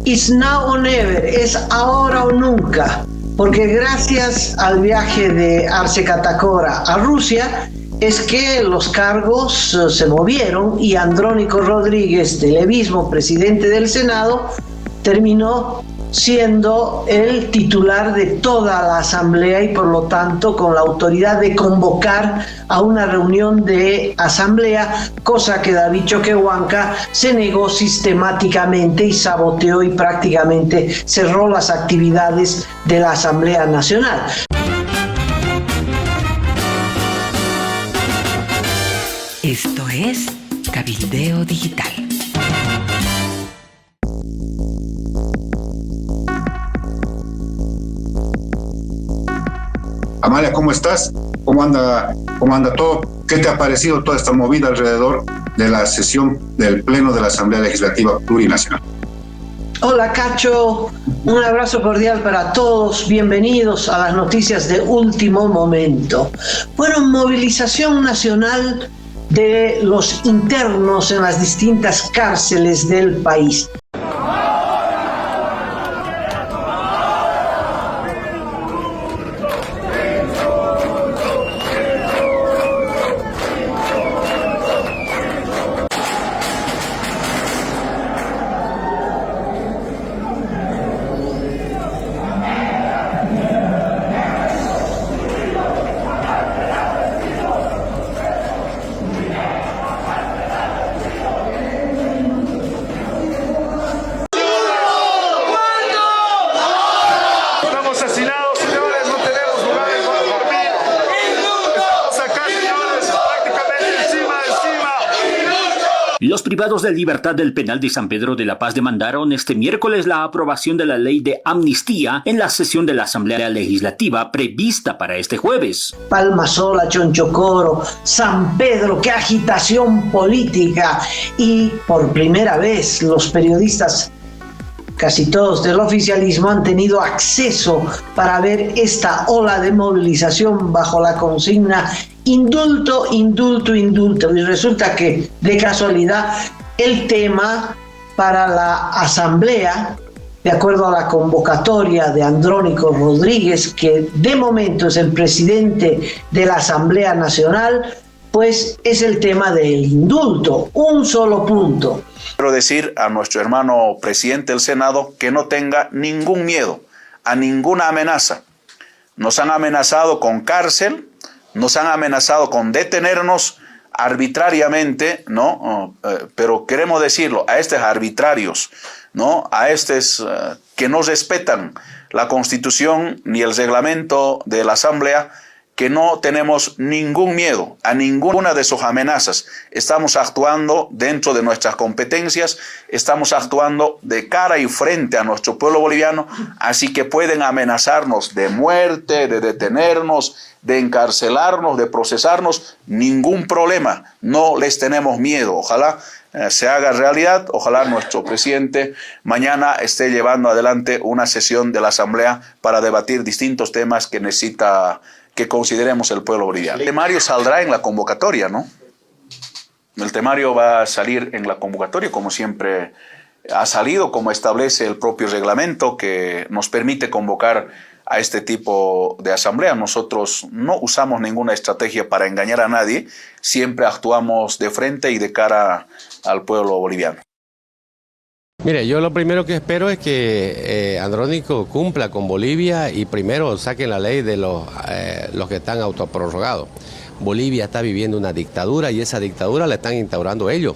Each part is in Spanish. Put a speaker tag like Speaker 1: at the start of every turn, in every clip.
Speaker 1: It's now or never, es ahora o nunca, porque gracias al viaje de Arce Catacora a Rusia es que los cargos se movieron y Andrónico Rodríguez, del levismo, presidente del Senado, terminó siendo el titular de toda la asamblea y por lo tanto con la autoridad de convocar a una reunión de asamblea, cosa que David Choquehuanca se negó sistemáticamente y saboteó y prácticamente cerró las actividades de la Asamblea Nacional.
Speaker 2: Esto es Cabildeo Digital.
Speaker 3: Amalia, ¿cómo estás? ¿Cómo anda todo? ¿Qué te ha parecido toda esta movida alrededor de la sesión del Pleno de la Asamblea Legislativa Plurinacional?
Speaker 1: Hola Cacho, un abrazo cordial para todos, bienvenidos a las noticias de último momento. Bueno, movilización nacional de los internos en las distintas cárceles del país.
Speaker 4: Los privados de libertad del penal de San Pedro de la Paz demandaron este miércoles la aprobación de la ley de amnistía en la sesión de la Asamblea Legislativa prevista para este jueves.
Speaker 1: Palmasola, Chonchocoro, San Pedro, qué agitación política. Y por primera vez los periodistas, casi todos del oficialismo, han tenido acceso para ver esta ola de movilización bajo la consigna indulto, indulto, indulto. Y resulta que, de casualidad, el tema para la asamblea, de acuerdo a la convocatoria de Andrónico Rodríguez, que de momento es el presidente de la Asamblea Nacional, pues es el tema del indulto, un solo punto.
Speaker 5: Quiero decir a nuestro hermano presidente del Senado que no tenga ningún miedo a ninguna amenaza. Nos han amenazado con cárcel, nos han amenazado con detenernos arbitrariamente, ¿no? Pero queremos decirlo, a estos arbitrarios, ¿no? A estos que no respetan la Constitución ni el reglamento de la Asamblea, que no tenemos ningún miedo a ninguna de sus amenazas. Estamos actuando dentro de nuestras competencias, estamos actuando de cara y frente a nuestro pueblo boliviano, así que pueden amenazarnos de muerte, de detenernos, de encarcelarnos, de procesarnos, ningún problema, no les tenemos miedo. Ojalá se haga realidad, ojalá nuestro presidente mañana esté llevando adelante una sesión de la Asamblea para debatir distintos temas que consideremos el pueblo boliviano. El temario saldrá en la convocatoria, ¿no? El temario va a salir en la convocatoria, como siempre ha salido, como establece el propio reglamento que nos permite convocar a este tipo de asamblea. Nosotros no usamos ninguna estrategia para engañar a nadie, siempre actuamos de frente y de cara al pueblo boliviano.
Speaker 6: Mire, yo lo primero que espero es que Andrónico cumpla con Bolivia y primero saquen la ley de los que están autoprorrogados. Bolivia está viviendo una dictadura y esa dictadura la están instaurando ellos.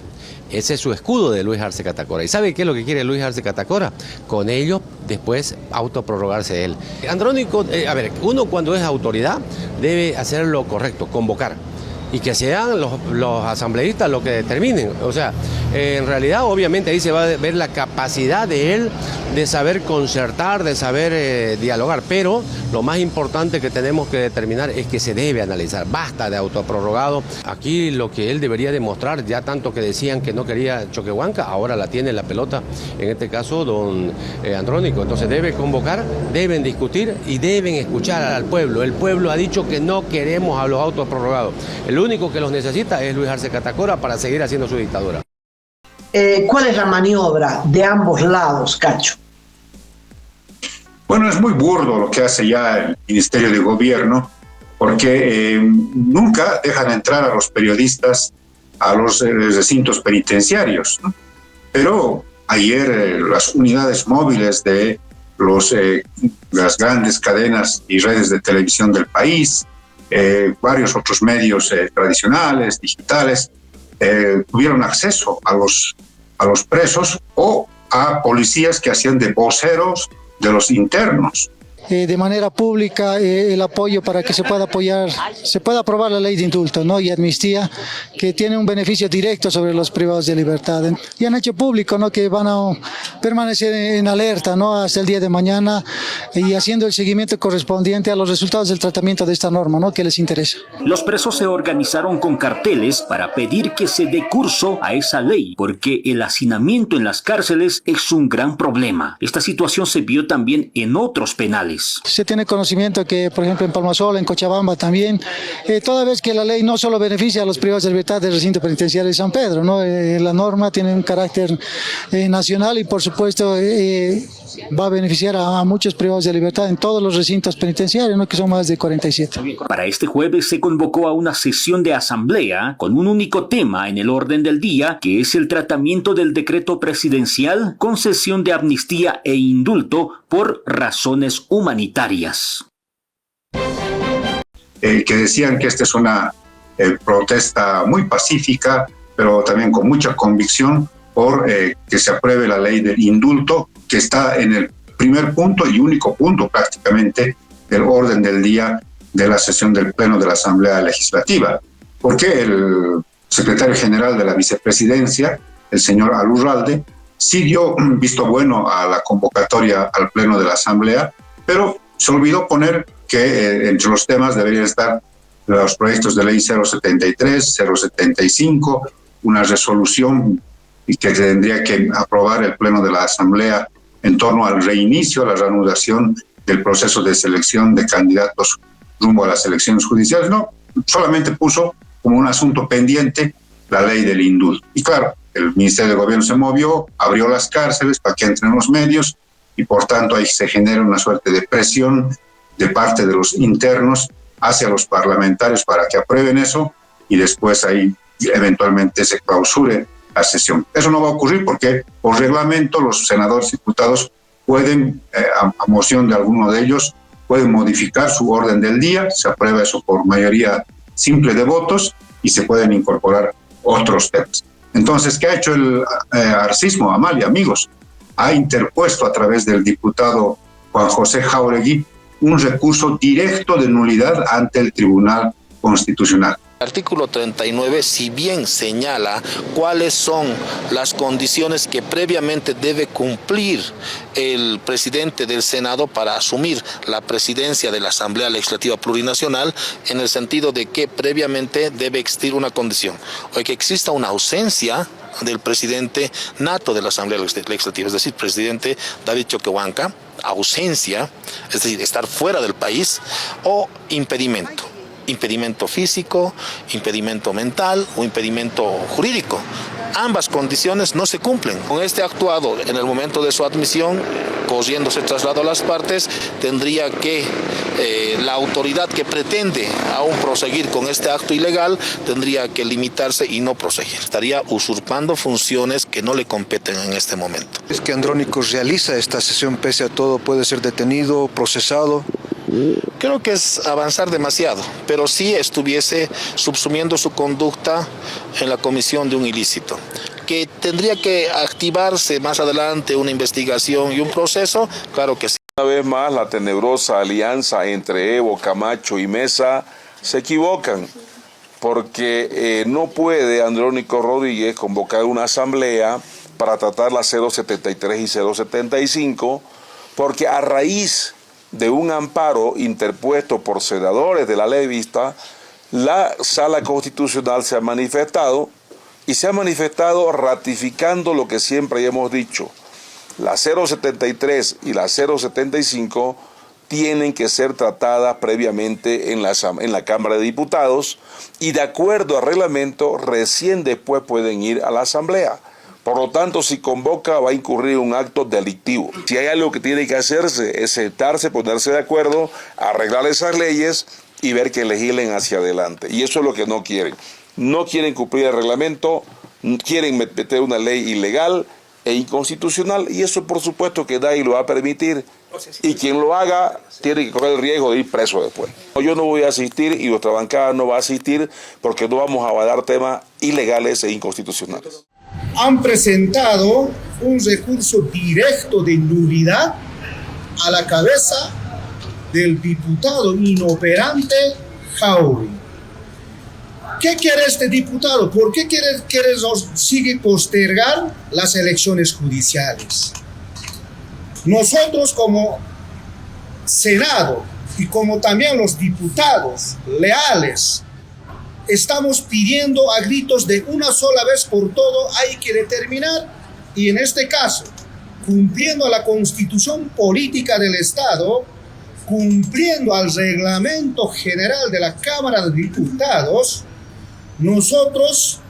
Speaker 6: Ese es su escudo de Luis Arce Catacora. ¿Y sabe qué es lo que quiere Luis Arce Catacora? Con ellos después autoprorrogarse él. Andrónico, uno cuando es autoridad debe hacer lo correcto, convocar. Y que sean los asambleístas los que determinen. O sea, en realidad obviamente ahí se va a ver la capacidad de él de saber concertar, de saber dialogar, pero lo más importante que tenemos que determinar es que se debe analizar, basta de autoprorrogado. Aquí lo que él debería demostrar, ya tanto que decían que no quería Choquehuanca, ahora la tiene la pelota, en este caso don Andrónico, entonces debe convocar, deben discutir y deben escuchar al pueblo. El pueblo ha dicho que no queremos a los autoprorrogados. El único que los necesita es Luis Arce Catacora para seguir haciendo su dictadura.
Speaker 1: ¿Cuál es la maniobra de ambos lados, Cacho?
Speaker 3: Bueno, es muy burdo lo que hace ya el Ministerio de Gobierno, porque nunca dejan entrar a los periodistas a los recintos penitenciarios, ¿no? Pero ayer las unidades móviles de las grandes cadenas y redes de televisión del país, varios otros medios tradicionales, digitales, tuvieron acceso a los presos o a policías que hacían de voceros de los internos.
Speaker 7: De manera pública el apoyo para que se pueda aprobar la ley de indulto, ¿no? Y amnistía, que tiene un beneficio directo sobre los privados de libertad. Y han hecho público, ¿no?, que van a permanecer en alerta, ¿no?, hasta el día de mañana y haciendo el seguimiento correspondiente a los resultados del tratamiento de esta norma, ¿no?, que les interesa.
Speaker 4: Los presos se organizaron con carteles para pedir que se dé curso a esa ley, porque el hacinamiento en las cárceles es un gran problema. Esta situación se vio también en otros penales.
Speaker 7: Se tiene conocimiento que, por ejemplo, en Palmasola, en Cochabamba también, toda vez que la ley no solo beneficia a los privados de libertad del recinto penitenciario de San Pedro, ¿no? La norma tiene un carácter nacional y, por supuesto, va a beneficiar a muchos privados de libertad en todos los recintos penitenciarios, ¿no?, que son más de 47.
Speaker 4: Para este jueves se convocó a una sesión de asamblea con un único tema en el orden del día, que es el tratamiento del decreto presidencial concesión de amnistía e indulto por razones humanitarias.
Speaker 3: Que decían que esta es una protesta muy pacífica, pero también con mucha convicción por que se apruebe la ley del indulto, que está en el primer punto y único punto prácticamente del orden del día de la sesión del Pleno de la Asamblea Legislativa. Porque el secretario general de la vicepresidencia, el señor Alurralde, sí dio visto bueno a la convocatoria al Pleno de la Asamblea, pero se olvidó poner que entre los temas deberían estar los proyectos de ley 073, 075, una resolución que tendría que aprobar el Pleno de la Asamblea en torno al reinicio, a la reanudación del proceso de selección de candidatos rumbo a las elecciones judiciales. No, solamente puso como un asunto pendiente la ley del indulto. Y claro, el Ministerio de Gobierno se movió, abrió las cárceles para que entren los medios y por tanto ahí se genera una suerte de presión de parte de los internos hacia los parlamentarios para que aprueben eso y después ahí eventualmente se clausure la sesión. Eso no va a ocurrir porque por reglamento los senadores y diputados pueden, a moción de alguno de ellos, pueden modificar su orden del día, se aprueba eso por mayoría simple de votos y se pueden incorporar otros temas. Entonces, ¿qué ha hecho el arcismo, Amalia, amigos? Ha interpuesto a través del diputado Juan José Jáuregui un recurso directo de nulidad ante el Tribunal Constitucional.
Speaker 8: El artículo 39, si bien señala cuáles son las condiciones que previamente debe cumplir el presidente del Senado para asumir la presidencia de la Asamblea Legislativa Plurinacional, en el sentido de que previamente debe existir una condición, o que exista una ausencia del presidente nato de la Asamblea Legislativa, es decir, presidente David Choquehuanca, ausencia, es decir, estar fuera del país, o impedimento físico, impedimento mental o impedimento jurídico. Ambas condiciones no se cumplen. Con este actuado, en el momento de su admisión, corriéndose traslado a las partes, tendría que la autoridad que pretende aún proseguir con este acto ilegal, tendría que limitarse y no proseguir. Estaría usurpando funciones que no le competen en este momento.
Speaker 9: Es que Andrónico realiza esta sesión, pese a todo, puede ser detenido, procesado.
Speaker 8: Creo que es avanzar demasiado, pero sí estuviese subsumiendo su conducta en la comisión de un ilícito. Que tendría que activarse más adelante una investigación y un proceso, claro que sí.
Speaker 10: Una vez más, la tenebrosa alianza entre Evo, Camacho y Mesa se equivocan, porque no puede Andrónico Rodríguez convocar una asamblea para tratar las 073 y 075, porque a raíz de un amparo interpuesto por senadores de la ley vista, la Sala Constitucional se ha manifestado y se ha manifestado ratificando lo que siempre hemos dicho. La 073 y la 075 tienen que ser tratadas previamente en la Cámara de Diputados y de acuerdo al reglamento recién después pueden ir a la Asamblea. Por lo tanto, si convoca, va a incurrir en un acto delictivo. Si hay algo que tiene que hacerse, es sentarse, ponerse de acuerdo, arreglar esas leyes y ver que legislen hacia adelante. Y eso es lo que no quieren. No quieren cumplir el reglamento, quieren meter una ley ilegal e inconstitucional, y eso por supuesto que nadie lo va a permitir, y quien lo haga tiene que correr el riesgo de ir preso después. Yo no voy a asistir y nuestra bancada no va a asistir porque no vamos a avalar temas ilegales e inconstitucionales.
Speaker 11: Han presentado un recurso directo de nulidad a la cabeza del diputado inoperante Jáuregui. ¿Qué quiere este diputado? ¿Por qué sigue postergar las elecciones judiciales? Nosotros como Senado y como también los diputados leales estamos pidiendo a gritos de una sola vez por todo, hay que determinar, y en este caso, cumpliendo a la Constitución Política del Estado, cumpliendo al Reglamento General de la Cámara de Diputados, nosotros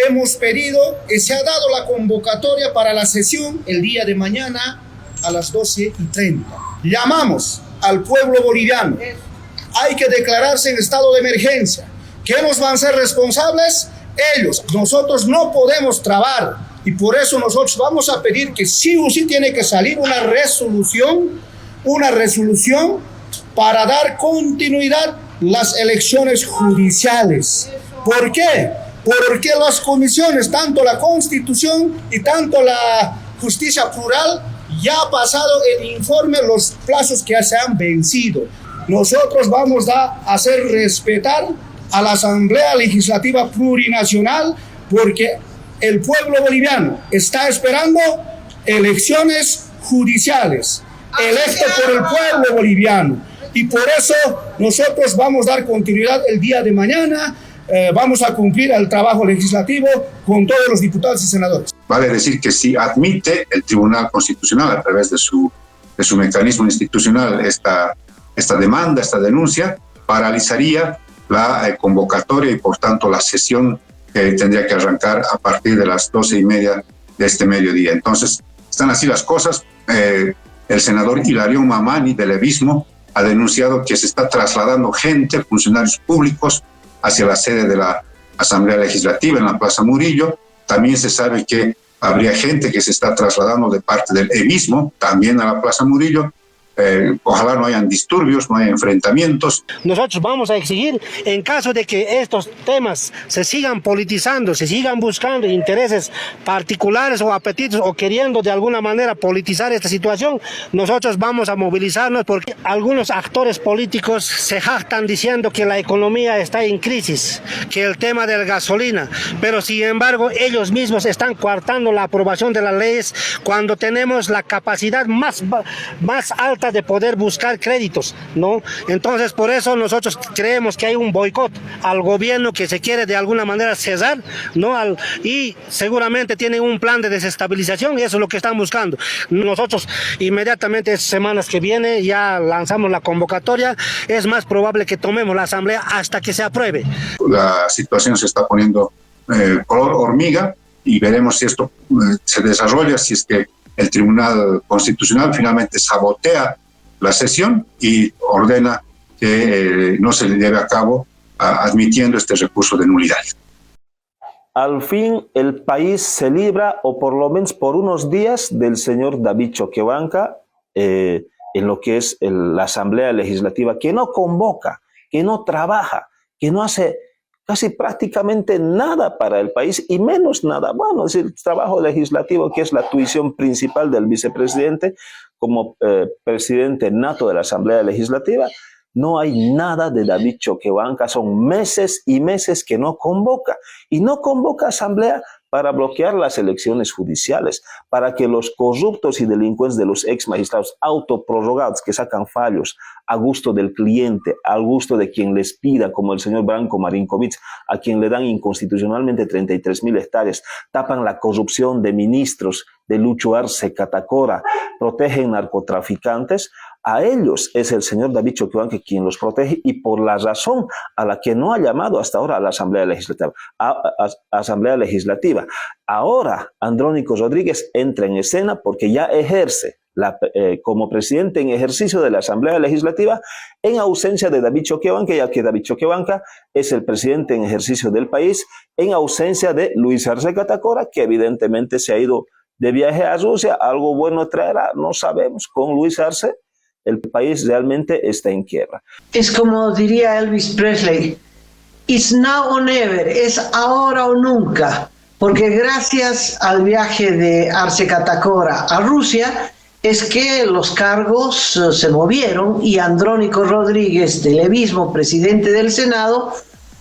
Speaker 11: hemos pedido que se ha dado la convocatoria para la sesión el día de mañana a las 12:30. Llamamos al pueblo boliviano. Hay que declararse en estado de emergencia. ¿Quiénes van a ser responsables? Ellos. Nosotros no podemos trabar, y por eso nosotros vamos a pedir que sí o sí tiene que salir una resolución para dar continuidad a las elecciones judiciales. ¿Por qué? Porque las comisiones, tanto la Constitución y tanto la Justicia Plural, ya ha pasado el informe, los plazos que se han vencido. Nosotros vamos a hacer respetar a la Asamblea Legislativa Plurinacional, porque el pueblo boliviano está esperando elecciones judiciales, electo por el pueblo boliviano, y por eso nosotros vamos a dar continuidad el día de mañana. Vamos a cumplir el trabajo legislativo con todos los diputados y senadores.
Speaker 3: Vale decir que si admite el Tribunal Constitucional a través de su mecanismo institucional esta demanda, esta denuncia, paralizaría la convocatoria y por tanto la sesión que tendría que arrancar a partir de las 12:30 de este mediodía. Entonces, están así las cosas. El senador Hilarión Mamani del Levismo ha denunciado que se está trasladando gente, funcionarios públicos, hacia la sede de la Asamblea Legislativa en la Plaza Murillo. También se sabe que habría gente que se está trasladando de parte del Levismo también a la Plaza Murillo. Ojalá no hayan disturbios, no haya enfrentamientos.
Speaker 12: Nosotros vamos a exigir, en caso de que estos temas se sigan politizando, se sigan buscando intereses particulares o apetitos o queriendo de alguna manera politizar esta situación, nosotros vamos a movilizarnos, porque algunos actores políticos se jactan diciendo que la economía está en crisis, que el tema de la gasolina, pero sin embargo ellos mismos están coartando la aprobación de las leyes cuando tenemos la capacidad más alta de poder buscar créditos, ¿no? Entonces, por eso nosotros creemos que hay un boicot al gobierno que se quiere de alguna manera cesar, ¿no? Y seguramente tienen un plan de desestabilización, y eso es lo que están buscando. Nosotros inmediatamente, semanas que vienen, ya lanzamos la convocatoria. Es más probable que tomemos la asamblea hasta que se apruebe.
Speaker 3: La situación se está poniendo color hormiga, y veremos si esto se desarrolla, si es que el Tribunal Constitucional finalmente sabotea la sesión y ordena que no se le lleve a cabo admitiendo este recurso de nulidad.
Speaker 13: Al fin el país se libra, o por lo menos por unos días, del señor David Choquehuanca en lo que es la Asamblea Legislativa, que no convoca, que no trabaja, que no hace casi prácticamente nada para el país, y menos nada. Bueno, es el trabajo legislativo, que es la tuición principal del vicepresidente como presidente nato de la Asamblea Legislativa. No hay nada de David Choquehuanca, son meses y meses que no convoca, y no convoca asamblea para bloquear las elecciones judiciales, para que los corruptos y delincuentes de los ex magistrados autoprorrogados que sacan fallos a gusto del cliente, al gusto de quien les pida, como el señor Branko Marinkovic, a quien le dan inconstitucionalmente 33.000 hectáreas, tapan la corrupción de ministros, de Lucho Arce Catacora, protegen narcotraficantes. A ellos es el señor David Choquehuanca quien los protege y por la razón a la que no ha llamado hasta ahora a la Asamblea Legislativa. Ahora Andrónico Rodríguez entra en escena porque ya ejerce como presidente en ejercicio de la Asamblea Legislativa en ausencia de David Choquehuanca, ya que David Choquehuanca es el presidente en ejercicio del país en ausencia de Luis Arce Catacora, que evidentemente se ha ido de viaje a Rusia. Algo bueno traerá, no sabemos, con Luis Arce. El país realmente está en quiebra.
Speaker 1: Es como diría Elvis Presley, it's now or never, es ahora o nunca, porque gracias al viaje de Arce Catacora a Rusia es que los cargos se movieron y Andrónico Rodríguez, del levismo, presidente del Senado,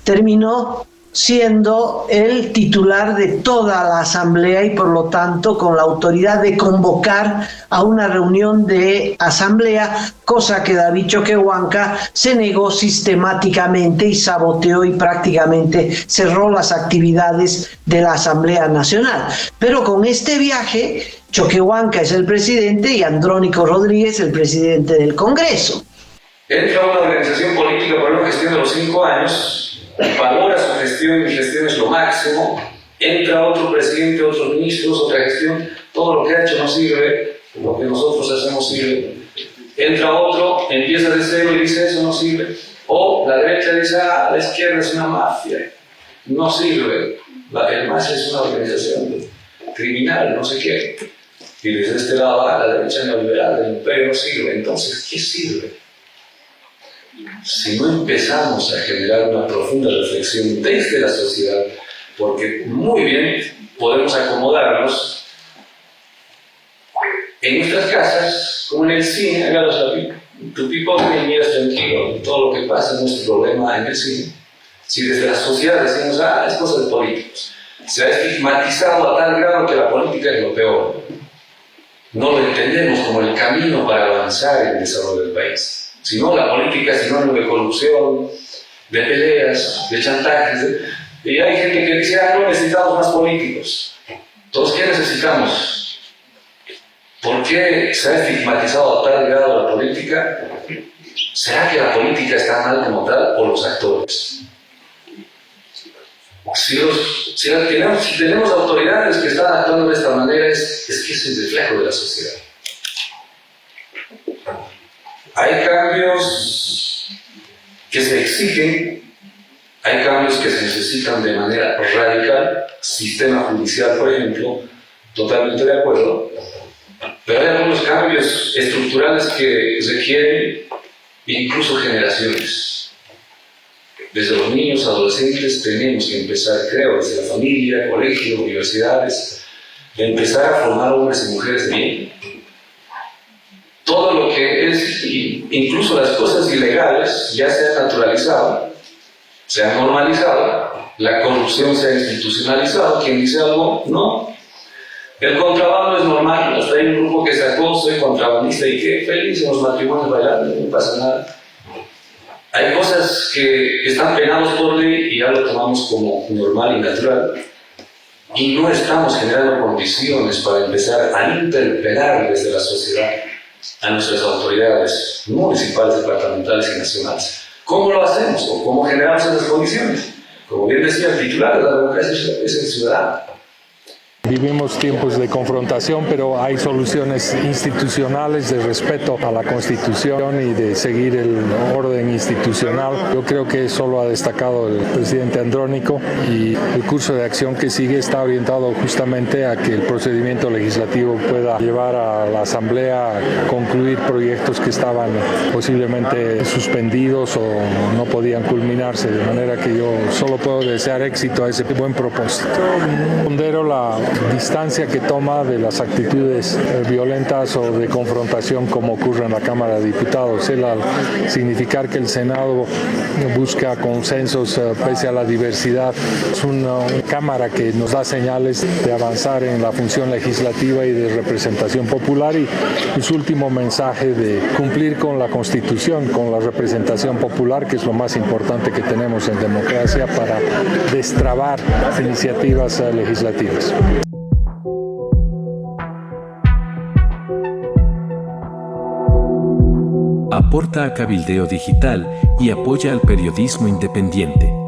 Speaker 1: terminó siendo el titular de toda la asamblea y por lo tanto con la autoridad de convocar a una reunión de asamblea, cosa que David Choquehuanca se negó sistemáticamente y saboteó y prácticamente cerró las actividades de la Asamblea Nacional. Pero con este viaje, Choquehuanca es el presidente y Andrónico Rodríguez el presidente del Congreso.
Speaker 14: Entra una organización política por una gestión de los 5 años, valora su gestión, mi gestión es lo máximo, entra otro presidente, otros ministros, otra gestión, todo lo que ha hecho no sirve, lo que nosotros hacemos sirve. Entra otro, empieza de cero y dice eso no sirve. O la derecha dice, la izquierda es una mafia, no sirve. El MAS es una organización criminal, no sé qué. Y desde este lado, la derecha neoliberal del imperio no sirve. Entonces, ¿qué sirve? Si no empezamos a generar una profunda reflexión desde la sociedad, porque muy bien podemos acomodarnos en nuestras casas, como en el cine, hágalos tu pipote y miras tranquilo todo lo que pasa, no es tu problema en el cine. Si desde la sociedad decimos, es cosa de políticos, se ha estigmatizado a tal grado que la política es lo peor. No lo entendemos como el camino para avanzar en el desarrollo del país. Si no, la política es sinónimo de corrupción, de peleas, de chantajes. Y hay gente que dice, no necesitamos más políticos. Entonces, ¿qué necesitamos? ¿Por qué se ha estigmatizado a tal grado la política? ¿Será que la política está mal como tal o los actores? Si tenemos autoridades que están actuando de esta manera, es que es el reflejo de la sociedad. Hay cambios que se exigen, hay cambios que se necesitan de manera radical, sistema judicial, por ejemplo, totalmente de acuerdo, pero hay algunos cambios estructurales que requieren incluso generaciones. Desde los niños, adolescentes, tenemos que empezar, creo, desde la familia, colegio, universidades, empezar a formar hombres y mujeres de bien. Todo lo que es, incluso las cosas ilegales, ya se han naturalizado, se han normalizado, la corrupción se ha institucionalizado. Quien dice algo, no. El contrabando es normal, hasta hay un grupo que sacó, soy contrabandista y qué feliz en los matrimonios bailando, no pasa nada. Hay cosas que están penados por ley y ya lo tomamos como normal y natural. Y no estamos generando condiciones para empezar a interpelar desde la sociedad a nuestras autoridades municipales, departamentales y nacionales. ¿Cómo lo hacemos? ¿O cómo generamos esas condiciones? Como bien decía el titular de la democracia, es el ciudadano.
Speaker 15: Vivimos tiempos de confrontación, pero hay soluciones institucionales de respeto a la Constitución y de seguir el orden institucional. Yo creo que eso lo ha destacado el presidente Andrónico y el curso de acción que sigue está orientado justamente a que el procedimiento legislativo pueda llevar a la Asamblea a concluir proyectos que estaban posiblemente suspendidos o no podían culminarse, de manera que yo solo puedo desear éxito a ese buen propósito. Pondero la distancia que toma de las actitudes violentas o de confrontación como ocurre en la Cámara de Diputados. Él, al significar que el Senado busca consensos pese a la diversidad, es una Cámara que nos da señales de avanzar en la función legislativa y de representación popular, y su último mensaje de cumplir con la Constitución, con la representación popular, que es lo más importante que tenemos en democracia para destrabar iniciativas legislativas.
Speaker 16: aporta a Cabildeo Digital y apoya al periodismo independiente.